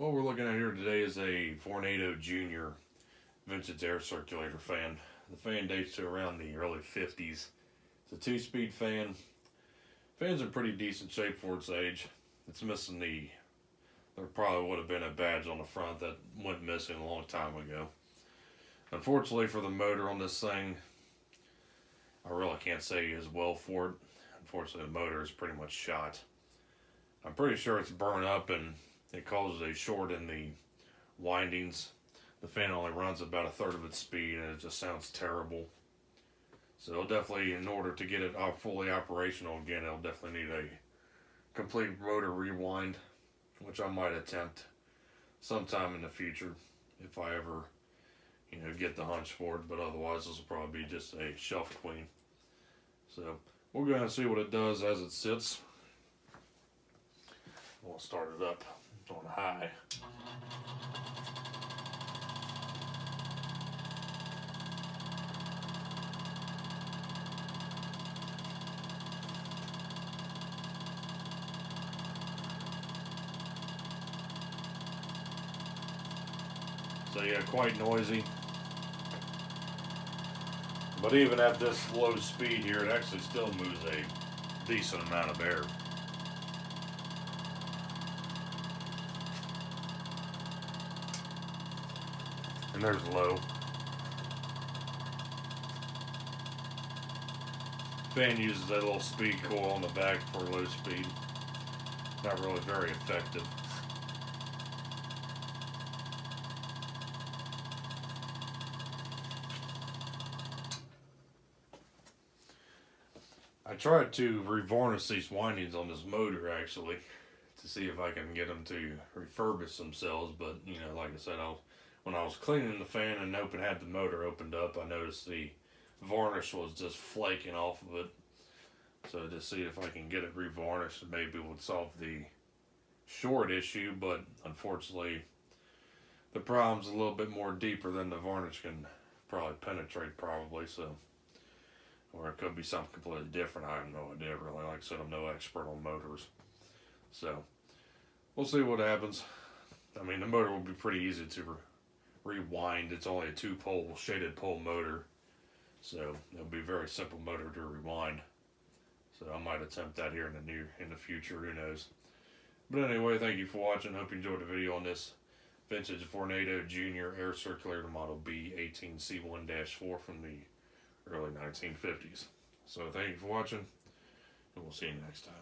What we're looking at here today is a Vornado Jr. vintage air circulator fan. The fan dates to around the early 50s. It's a 2-speed fan. Fan's in pretty decent shape for its age. It's missing there probably would have been a badge on the front that went missing a long time ago. Unfortunately for the motor on this thing, I really can't say as well for it. Unfortunately, the motor is pretty much shot. I'm pretty sure it's burned up and it causes a short in the windings. The fan only runs about a third of its speed and it just sounds terrible. So it'll definitely, in order to get it fully operational again, it'll definitely need a complete rotor rewind, which I might attempt sometime in the future if I ever, get the hunch for it. But otherwise, this will probably be just a shelf queen. So we're going to see what it does as it sits. We'll start it up on high. So yeah, quite noisy. But even at this low speed here, it actually still moves a decent amount of air. And there's low. Fan uses that little speed coil on the back for low speed. Not really very effective. I tried to revarnish these windings on this motor actually to see if I can get them to refurbish themselves, but like I said, when I was cleaning the fan and had the motor opened up, I noticed the varnish was just flaking off of it. So to see if I can get it revarnished, maybe it would solve the short issue, but unfortunately the problem's a little bit more deeper than the varnish can probably penetrate so. Or it could be something completely different. I have no idea, really. Like I said, I'm no expert on motors. So, we'll see what happens. I mean, the motor will be pretty easy to rewind. It's only a 2-pole, shaded pole motor. So, it'll be a very simple motor to rewind. So, I might attempt that here in the future. Who knows? But anyway, thank you for watching. Hope you enjoyed the video on this vintage Vornado Jr. air circulator model B18C1-4 from the early 1950s. So thank you for watching, and we'll see you next time.